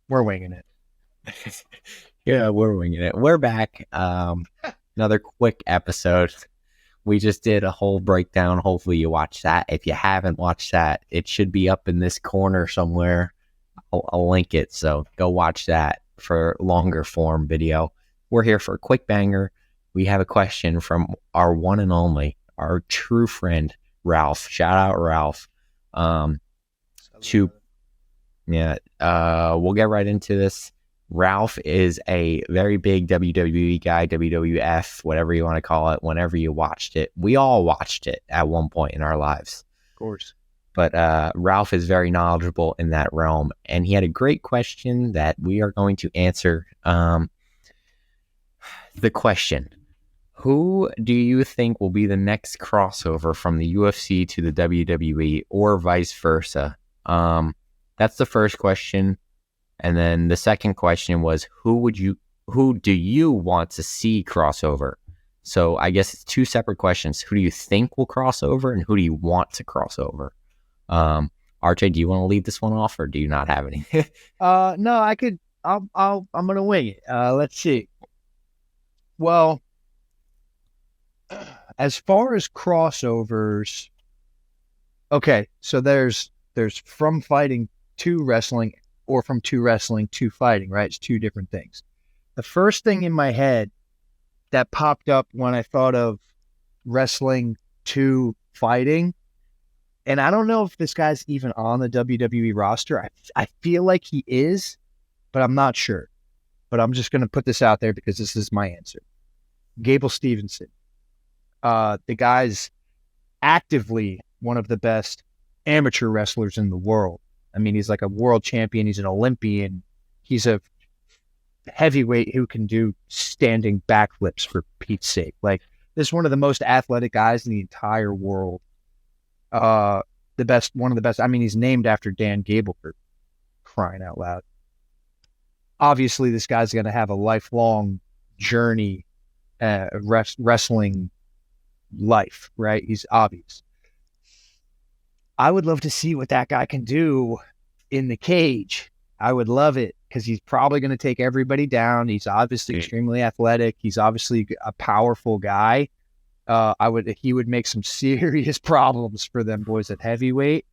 We're winging it. Yeah, we're winging it. We're back. Another quick episode. We just did a whole breakdown. Hopefully you watched that. If you haven't watched that, it should be up in this corner somewhere. I'll link it. So go watch that for longer form video. We're here for a quick banger. We have a question from our one and only, our true friend, Ralph. Shout out Ralph. To Yeah, we'll get right into this. Ralph is a very big WWE guy, WWF, whatever you want to call it, whenever you watched it. We all watched it at one point in our lives. Of course. But Ralph is very knowledgeable in that realm, and he had a great question that we are going to answer. The question: who do you think will be the next crossover from the UFC to the WWE, or vice versa? That's the first question. And then the second question was, who do you want to see crossover? So I guess it's two separate questions. Who do you think will cross over, and who do you want to cross over? RJ, do you want to lead this one off, or do you not have any? No, I could. I'm gonna wing it. Let's see. Well, as far as crossovers, okay. So there's from fighting to wrestling, or from to wrestling to fighting, right? It's two different things. The first thing in my head that popped up when I thought of wrestling to fighting, and I don't know if this guy's even on the WWE roster. I feel like he is, but I'm not sure. But I'm just going to put this out there because this is my answer. Gable Stevenson. The guy's actively one of the best amateur wrestlers in the world. I mean, he's like a world champion. He's an Olympian. He's a heavyweight who can do standing backflips, for Pete's sake. Like, this is one of the most athletic guys in the entire world. One of the best. I mean, he's named after Dan Gable, for crying out loud. Obviously, this guy's going to have a lifelong journey, wrestling life, right? He's obvious. I would love to see what that guy can do in the cage. I would love it because he's probably going to take everybody down. He's obviously extremely athletic. He's obviously a powerful guy. He would make some serious problems for them boys at heavyweight.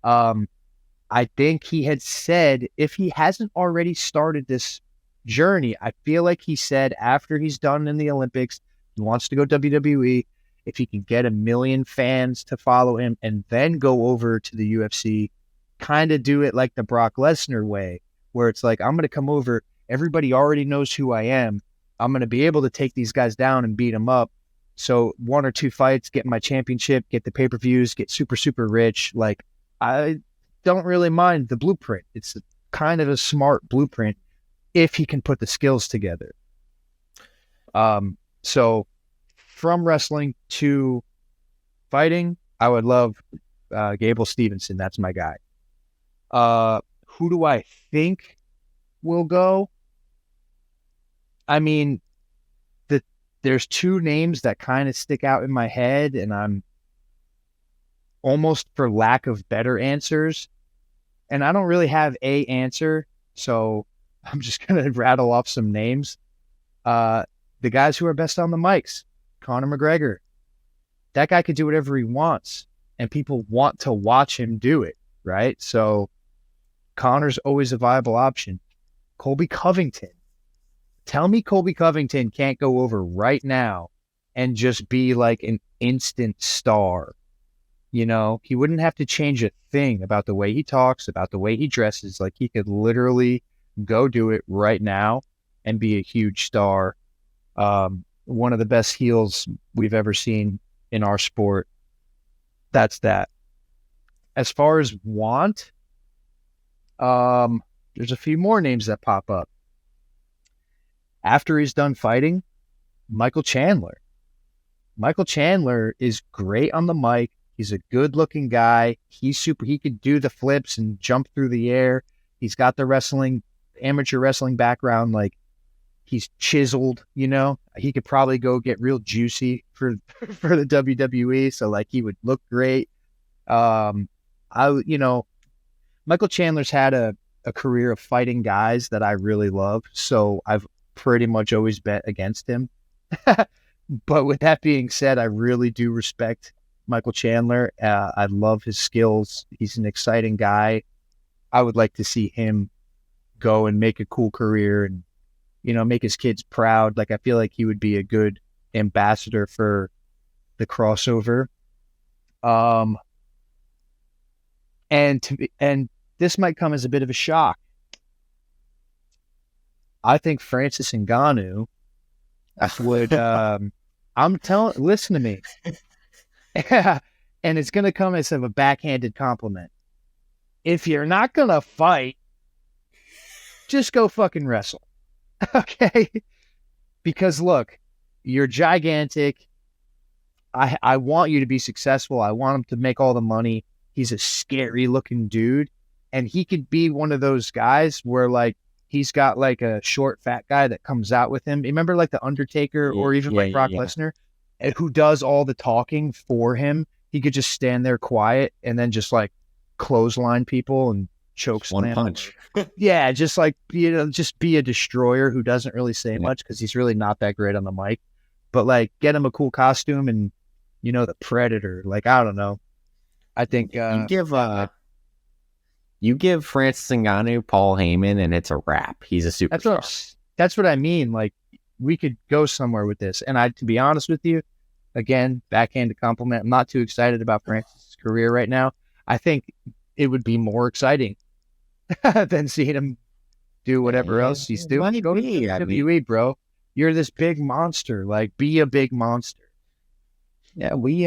I think he had said, if he hasn't already started this journey, I feel like he said after he's done in the Olympics, he wants to go WWE. If he can get 1 million fans to follow him and then go over to the UFC, kind of do it like the Brock Lesnar way, where it's like, I'm going to come over. Everybody already knows who I am. I'm going to be able to take these guys down and beat them up. So 1 or 2 fights, get my championship, get the pay-per-views, get super, super rich. Like, I don't really mind the blueprint. It's kind of a smart blueprint if he can put the skills together. So from wrestling to fighting, I would love Gable Stevenson. That's my guy. Who do I think will go? I mean, there's 2 names that kind of stick out in my head, and I'm almost for lack of better answers. And I don't really have a answer, so I'm just going to rattle off some names. The guys who are best on the mics. Conor McGregor. That guy could do whatever he wants, and people want to watch him do it, right? So Conor's always a viable option. Colby Covington. Tell me Colby Covington can't go over right now and just be like an instant star. You know, he wouldn't have to change a thing about the way he talks, about the way he dresses. Like, he could literally go do it right now and be a huge star. One of the best heels we've ever seen in our sport. That's that. As far as want, there's a few more names that pop up. After he's done fighting, Michael Chandler. Michael Chandler is great on the mic. He's a good-looking guy. He could do the flips and jump through the air. He's got the amateur wrestling background. Like, he's chiseled, you know. He could probably go get real juicy for the WWE. So, like, he would look great. Michael Chandler's had a a career of fighting guys that I really love. So I've pretty much always bet against him. But with that being said, I really do respect Michael Chandler. I love his skills. He's an exciting guy. I would like to see him go and make a cool career and, make his kids proud. Like, I feel like he would be a good ambassador for the crossover. And this might come as a bit of a shock. I think Francis Ngannou would, listen to me. And it's going to come as a backhanded compliment. If you're not going to fight, just go fucking wrestle. Okay? Because look, you're gigantic. I want you to be successful. I want him to make all the money. He's a scary looking dude. And he could be one of those guys where like he's got like a short fat guy that comes out with him. Remember like the Undertaker or even like Brock Lesnar, who does all the talking for him. He could just stand there quiet and then just like clothesline people and choke slam. One punch. Yeah, just like, just be a destroyer who doesn't really say much because he's really not that great on the mic. But like get him a cool costume and, the Predator. Like, I don't know. I think you give Francis Ngannou Paul Heyman and it's a wrap. He's a superstar. That's what I mean. Like, we could go somewhere with this. And to be honest with you, again, backhanded compliment. I'm not too excited about Francis' career right now. I think it would be more exciting than seeing him do whatever else he's doing. Go to WWE, bro. You're this big monster. Like, be a big monster. Yeah, we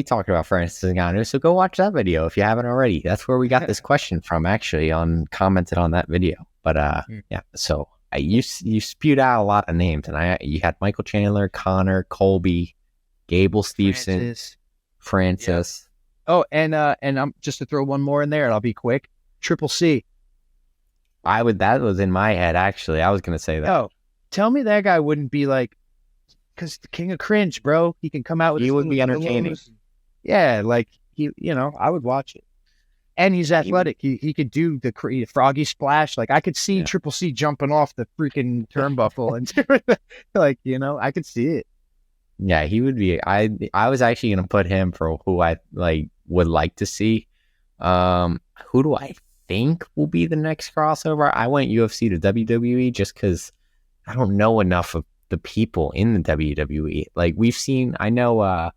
talked about Francis Ngannou, so go watch that video if you haven't already. That's where we got this question from, actually, commented on that video. But yeah, so you spewed out a lot of names, and you had Michael Chandler, Connor, Colby, Gable Steveson, Francis. Yeah. Oh, and I'm just to throw one more in there, and I'll be quick. Triple C. That was in my head, actually. I was gonna say that. Oh, tell me that guy wouldn't be like, because the king of cringe, bro. He can come out with. He would be entertaining. Yeah, like I would watch it. And he's athletic. He could do the froggy splash. Like, I could see Triple C jumping off the freaking turnbuckle and like, I could see it. Yeah, he would be. I was actually gonna put him for who I would like to see. Who do I think will be the next crossover? I went UFC to WWE just because I don't know enough of the people in the WWE. Like, we've seen, I know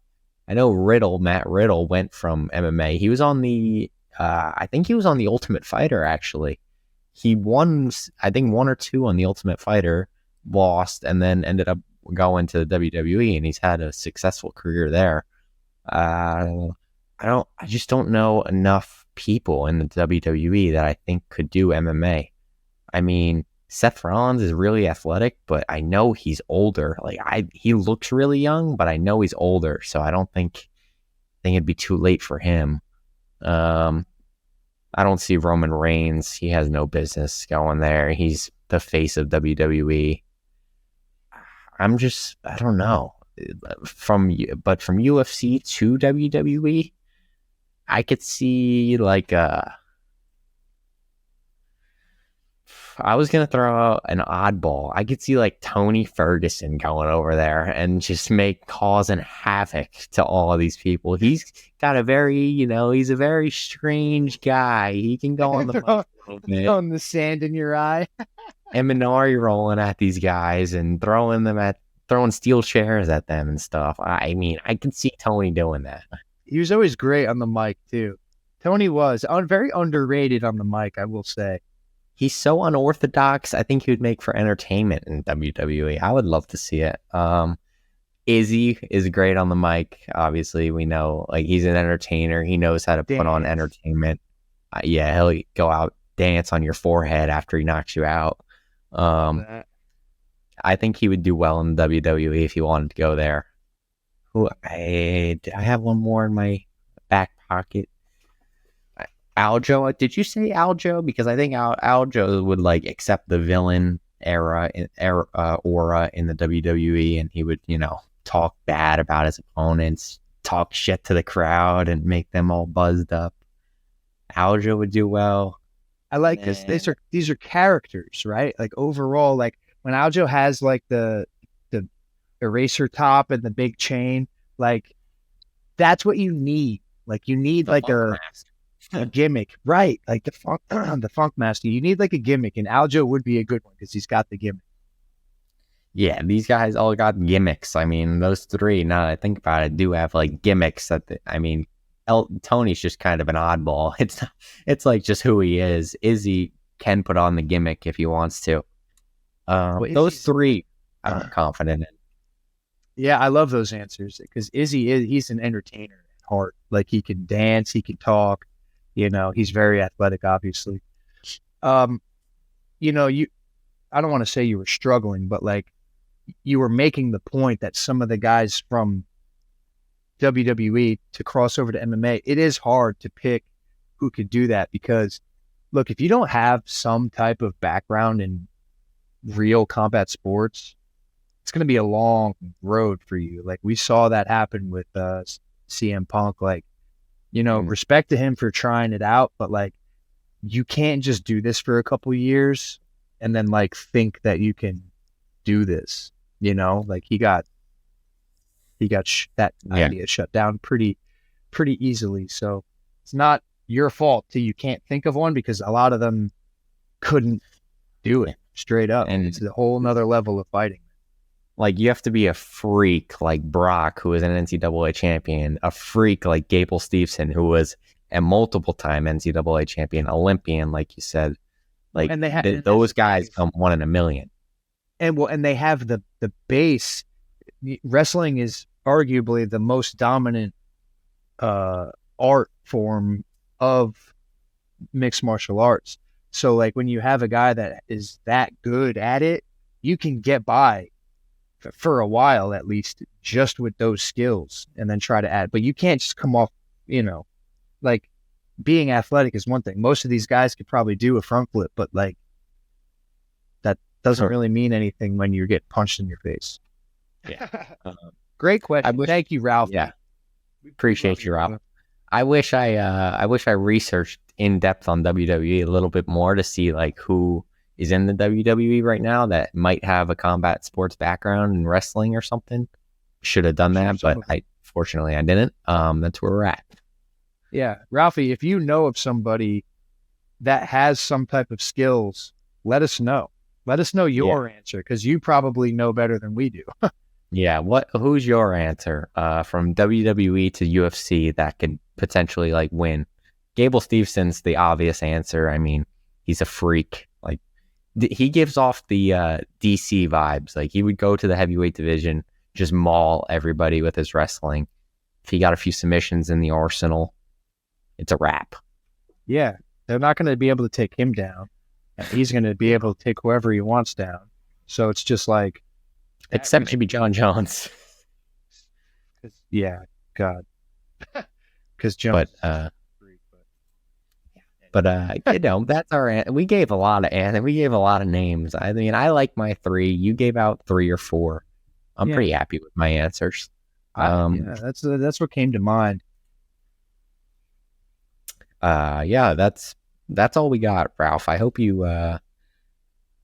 Matt Riddle went from MMA. He was on the I think he was on the Ultimate Fighter, actually. He won, I think, 1 or 2 on the Ultimate Fighter, lost, and then ended up going to the WWE, and he's had a successful career there. I just don't know enough people in the WWE that I think could do MMA. I mean, Seth Rollins is really athletic, but I know he's older. Like, he looks really young, but I know he's older, so I think it'd be too late for him. I don't see Roman Reigns. He has no business going there. He's the face of WWE. I don't know. From UFC to WWE, I could see I was going to throw out an oddball. I could see Tony Ferguson going over there and just causing havoc to all of these people. He's got he's a very strange guy. He can go on the throwing the sand in your eye. And Minari rolling at these guys and throwing steel chairs at them and stuff. I mean, I can see Tony doing that. He was always great on the mic too. Tony was very underrated on the mic, I will say. He's so unorthodox. I think he would make for entertainment in WWE. I would love to see it. Izzy is great on the mic. Obviously, we know he's an entertainer. He knows how to put on entertainment. He'll go out, dance on your forehead after he knocks you out. I think he would do well in WWE if he wanted to go there. I have one more in my back pocket. Aljo, did you say Aljo? Because I think Aljo would accept the villain aura in the WWE, and he would, talk bad about his opponents, talk shit to the crowd, and make them all buzzed up. Aljo would do well. I like this. These are characters, right? Like overall, like when Aljo has like the eraser top and the big chain, like that's what you need. Like you need The like Funk a gimmick, right? Like the funk, the Funk Master. You need like a gimmick, and Aljo would be a good one because he's got the gimmick. Yeah, these guys all got gimmicks. I mean, those three, now that I think about it, do have like gimmicks I mean, Tony's just kind of an oddball. It's like just who he is. Izzy can put on the gimmick if he wants to. Those three, I'm confident in. Yeah, I love those answers because he's an entertainer at heart. Like he can dance, he can talk, he's very athletic, obviously. I don't want to say you were struggling, but like you were making the point that some of the guys from WWE to cross over to MMA, it is hard to pick who could do that because look, if you don't have some type of background in real combat sports, it's going to be a long road for you. Like we saw that happen with CM Punk. Like, respect to him for trying it out, but like you can't just do this for a couple years and then like think that you can do this. Like he got that idea shut down pretty easily. So it's not your fault that you can't think of one because a lot of them couldn't do it straight up. And it's a whole nother level of fighting. Like you have to be a freak like Brock, who was an NCAA champion, a freak like Gable Steveson, who was a multiple-time NCAA champion, Olympian, like you said. Like and those guys come one in a million. And they have the base. Wrestling is arguably the most dominant art form of mixed martial arts. So like when you have a guy that is that good at it, you can get by for a while at least just with those skills and then try to add. But you can't just come off, like being athletic is one thing. Most of these guys could probably do a front flip, but like that doesn't really mean anything when you get punched in your face. Yeah. Great question. Thank you, Ralph. Yeah. Appreciate you, Ralph. I wish I researched in depth on WWE a little bit more to see like who is in the WWE right now that might have a combat sports background in wrestling or something. Should have done that, but fortunately I didn't. That's where we're at. Yeah. Ralphie, if you know of somebody that has some type of skills, let us know. Let us know your answer because you probably know better than we do. Yeah. Who's your answer from WWE to UFC that could potentially like win? Gable Stevenson's the obvious answer. I mean, he's a freak. Like he gives off the DC vibes. Like he would go to the heavyweight division, just maul everybody with his wrestling. If he got a few submissions in the arsenal, it's a wrap. Yeah. They're not going to be able to take him down. And he's going to be able to take whoever he wants down. So it's just like... Except maybe John Jones. Yeah, God. Because Jones... But that's our... We gave a lot of names. I mean, I like my 3. You gave out 3 or 4. I'm pretty happy with my answers. That's what came to mind. That's all we got, Ralph. I hope you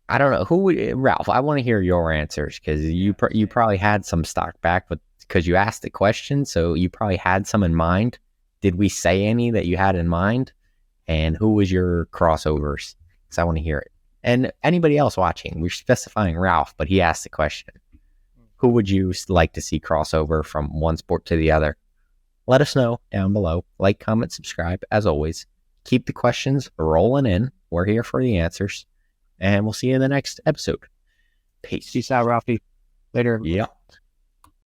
I don't know Ralph, I want to hear your answers because you probably had some stock back because you asked the question, so you probably had some in mind. Did we say any that you had in mind? And who was your crossovers? Because I want to hear it. And anybody else watching, we're specifying Ralph, but he asked the question. Who would you like to see crossover from one sport to the other? Let us know down below. Like, comment, subscribe. As always, keep the questions rolling in. We're here for the answers. And we'll see you in the next episode. Peace. Peace out, Ralphie. Later. Yeah.